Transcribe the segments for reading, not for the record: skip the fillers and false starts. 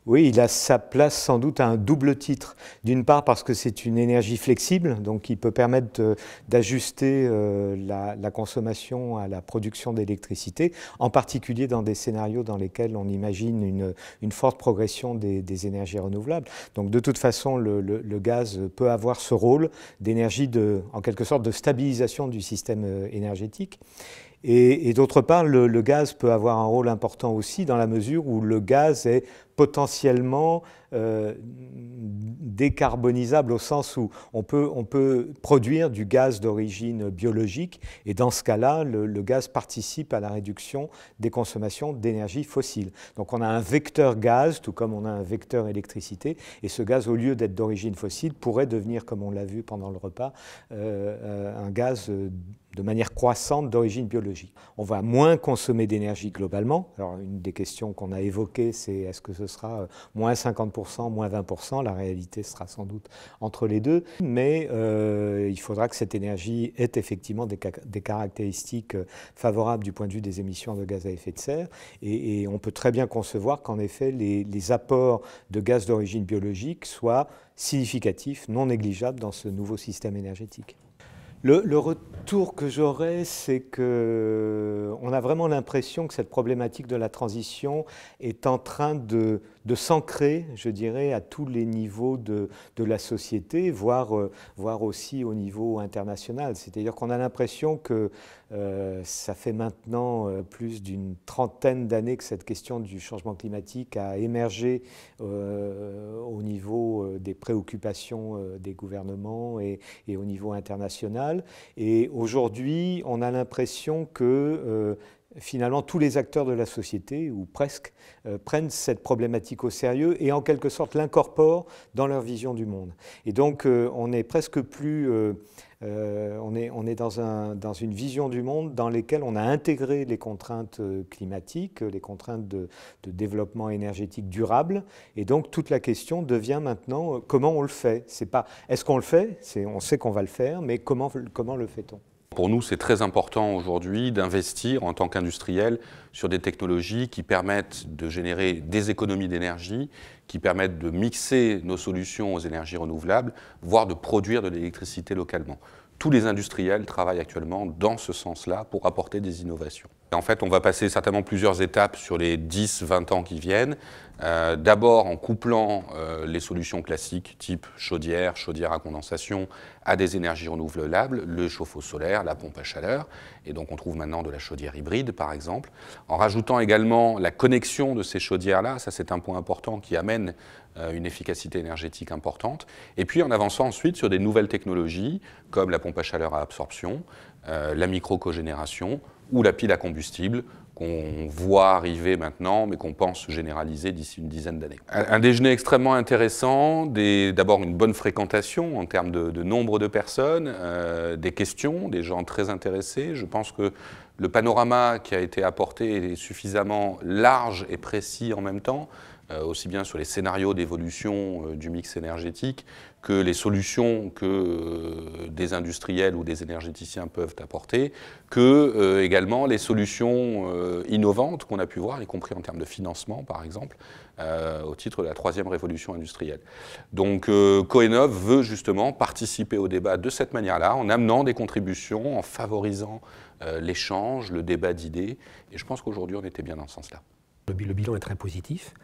Oui, il a sa place sans doute à un double titre. D'une part parce que c'est une énergie flexible, donc il peut permettre d'ajuster la consommation à la production d'électricité, en particulier dans des scénarios dans lesquels on imagine une forte progression des énergies renouvelables. Donc de toute façon, le gaz peut avoir ce rôle d'énergie en quelque sorte de stabilisation du système énergétique. Et d'autre part, le gaz peut avoir un rôle important aussi dans la mesure où le gaz est potentiellement décarbonisable au sens où on peut produire du gaz d'origine biologique et dans ce cas-là, le gaz participe à la réduction des consommations d'énergie fossile. Donc on a un vecteur gaz, tout comme on a un vecteur électricité, et ce gaz, au lieu d'être d'origine fossile, pourrait devenir, comme on l'a vu pendant le repas, un gaz de manière croissante d'origine biologique. On va moins consommer d'énergie globalement. Alors une des questions qu'on a évoquées, c'est est-ce que ce sera moins 50%, moins 20%? La réalité sera sans doute entre les deux, mais il faudra que cette énergie ait effectivement des caractéristiques favorables du point de vue des émissions de gaz à effet de serre, et on peut très bien concevoir qu'en effet les apports de gaz d'origine biologique soient significatifs, non négligeables dans ce nouveau système énergétique. Le retour que j'aurais, c'est qu'on a vraiment l'impression que cette problématique de la transition est en train de s'ancrer, je dirais, à tous les niveaux de la société, voire aussi au niveau international. C'est-à-dire qu'on a l'impression que ça fait maintenant plus d'une trentaine d'années que cette question du changement climatique a émergé au niveau des préoccupations des gouvernements et au niveau international. Et aujourd'hui, on a l'impression que finalement tous les acteurs de la société, ou presque, prennent cette problématique au sérieux et en quelque sorte l'incorporent dans leur vision du monde. Et donc on est presque plus... on est dans une vision du monde dans laquelle on a intégré les contraintes climatiques, les contraintes de développement énergétique durable. Et donc toute la question devient maintenant comment on le fait. C'est pas est-ce qu'on le fait, on sait qu'on va le faire, mais comment le fait-on? Pour nous, c'est très important aujourd'hui d'investir en tant qu'industriel sur des technologies qui permettent de générer des économies d'énergie, qui permettent de mixer nos solutions aux énergies renouvelables, voire de produire de l'électricité localement. Tous les industriels travaillent actuellement dans ce sens-là pour apporter des innovations. En fait, on va passer certainement plusieurs étapes sur les 10-20 ans qui viennent. D'abord en couplant les solutions classiques type chaudière à condensation à des énergies renouvelables, le chauffe-eau solaire, la pompe à chaleur, et donc on trouve maintenant de la chaudière hybride par exemple, en rajoutant également la connexion de ces chaudières-là, ça c'est un point important qui amène une efficacité énergétique importante, et puis en avançant ensuite sur des nouvelles technologies comme la pompe à chaleur à absorption, la micro-cogénération ou la pile à combustible, qu'on voit arriver maintenant, mais qu'on pense généraliser d'ici une dizaine d'années. Un déjeuner extrêmement intéressant, d'abord une bonne fréquentation en termes de nombre de personnes, des questions, des gens très intéressés. Je pense que le panorama qui a été apporté est suffisamment large et précis en même temps, aussi bien sur les scénarios d'évolution du mix énergétique que les solutions que des industriels ou des énergéticiens peuvent apporter, que également les solutions innovantes qu'on a pu voir, y compris en termes de financement par exemple, au titre de la troisième révolution industrielle. Donc Coenov veut justement participer au débat de cette manière-là, en amenant des contributions, en favorisant l'échange, le débat d'idées, et je pense qu'aujourd'hui on était bien dans ce sens-là. Le bilan est très positif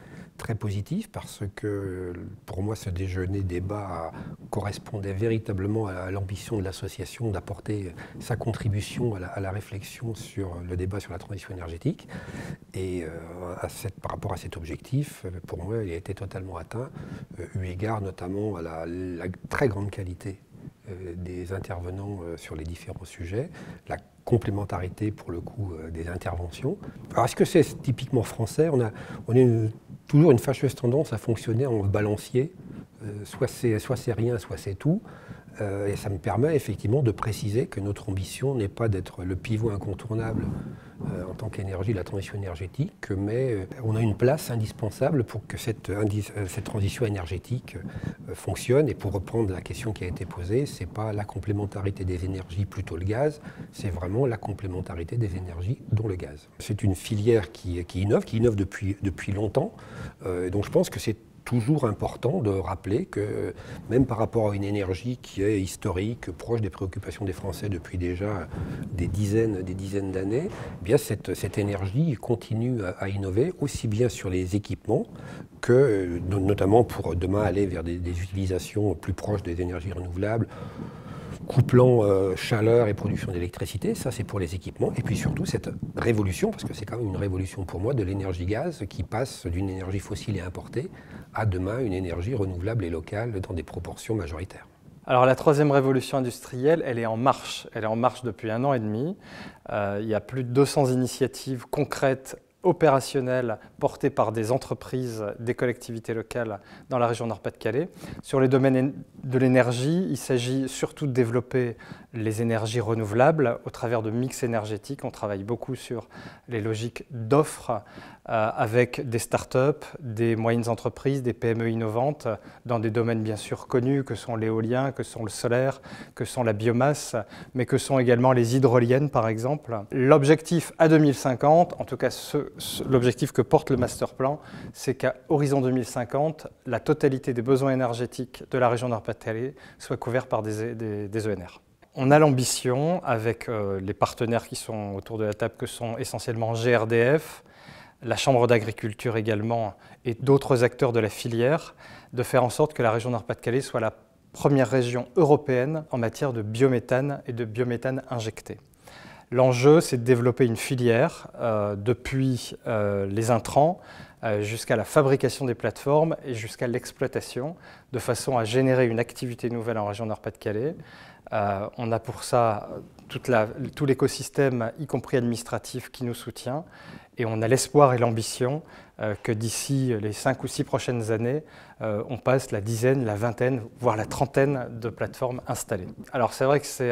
parce que pour moi ce déjeuner-débat correspondait véritablement à l'ambition de l'association d'apporter sa contribution à la réflexion sur le débat sur la transition énergétique. Et par rapport à cet objectif, pour moi il a été totalement atteint, eu égard notamment à la très grande qualité des intervenants sur les différents sujets, la complémentarité pour le coup des interventions. Alors est-ce que c'est typiquement français? On a toujours une fâcheuse tendance à fonctionner en balancier, soit c'est rien, soit c'est tout. Et ça me permet effectivement de préciser que notre ambition n'est pas d'être le pivot incontournable en tant qu'énergie de la transition énergétique, mais on a une place indispensable pour que cette transition énergétique fonctionne. Et pour reprendre la question qui a été posée, ce n'est pas la complémentarité des énergies plutôt le gaz, c'est vraiment la complémentarité des énergies dont le gaz. C'est une filière qui innove depuis longtemps. Donc je pense que c'est toujours important de rappeler que même par rapport à une énergie qui est historique, proche des préoccupations des Français depuis déjà des dizaines d'années, eh bien cette énergie continue à innover aussi bien sur les équipements que notamment pour demain aller vers des utilisations plus proches des énergies renouvelables, couplant chaleur et production d'électricité, ça c'est pour les équipements, et puis surtout cette révolution, parce que c'est quand même une révolution pour moi, de l'énergie gaz qui passe d'une énergie fossile et importée à demain une énergie renouvelable et locale dans des proportions majoritaires. Alors la troisième révolution industrielle, elle est en marche. Elle est en marche depuis 1 an et demi. Il y a plus de 200 initiatives concrètes, opérationnelles, portées par des entreprises, des collectivités locales dans la région Nord-Pas-de-Calais. Sur les domaines de l'énergie, il s'agit surtout de développer les énergies renouvelables au travers de mix énergétiques. On travaille beaucoup sur les logiques d'offres avec des startups, des moyennes entreprises, des PME innovantes dans des domaines bien sûr connus que sont l'éolien, que sont le solaire, que sont la biomasse, mais que sont également les hydroliennes par exemple. L'objectif à 2050, en tout cas l'objectif que porte le master plan, c'est qu'à horizon 2050, la totalité des besoins énergétiques de la région Nord-Pas-de-Calais soit couvert par des ENR. On a l'ambition, avec les partenaires qui sont autour de la table, que sont essentiellement GRDF, la Chambre d'agriculture également, et d'autres acteurs de la filière, de faire en sorte que la région Nord-Pas-de-Calais soit la première région européenne en matière de biométhane et de biométhane injecté. L'enjeu, c'est de développer une filière depuis les intrants jusqu'à la fabrication des plateformes et jusqu'à l'exploitation, de façon à générer une activité nouvelle en région Nord-Pas-de-Calais. On a pour ça tout l'écosystème, y compris administratif, qui nous soutient. Et on a l'espoir et l'ambition que d'ici les 5 ou 6 prochaines années, on passe la dizaine, la vingtaine, voire la trentaine de plateformes installées. Alors c'est vrai que c'est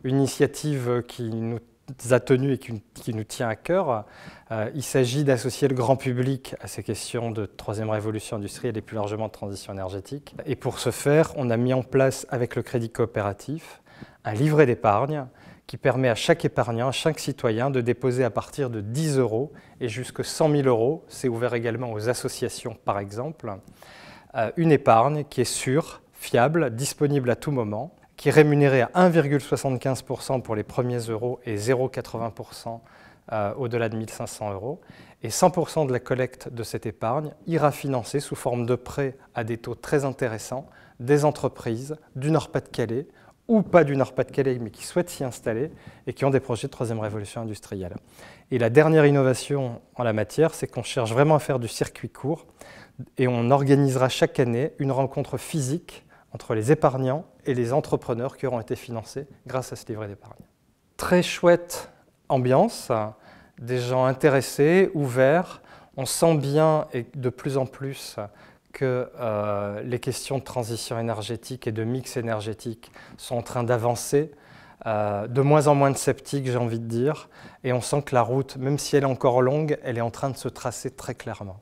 une initiative qui nous a tenus et qui nous tient à cœur. Il s'agit d'associer le grand public à ces questions de troisième révolution industrielle et plus largement de transition énergétique. Et pour ce faire, on a mis en place avec le Crédit Coopératif un livret d'épargne qui permet à chaque épargnant, à chaque citoyen de déposer à partir de 10 € et jusqu'à 100 000 €, c'est ouvert également aux associations par exemple, une épargne qui est sûre, fiable, disponible à tout moment, qui est rémunérée à 1,75% pour les premiers euros et 0,80% au-delà de 1 500 €. Et 100% de la collecte de cette épargne ira financer sous forme de prêts à des taux très intéressants des entreprises du Nord-Pas-de-Calais ou pas du Nord-Pas-de-Calais, mais qui souhaitent s'y installer et qui ont des projets de troisième révolution industrielle. Et la dernière innovation en la matière, c'est qu'on cherche vraiment à faire du circuit court et on organisera chaque année une rencontre physique entre les épargnants et les entrepreneurs qui auront été financés grâce à ce livret d'épargne. Très chouette ambiance, des gens intéressés, ouverts. On sent bien et de plus en plus que les questions de transition énergétique et de mix énergétique sont en train d'avancer, de moins en moins de sceptiques, j'ai envie de dire, et on sent que la route, même si elle est encore longue, elle est en train de se tracer très clairement.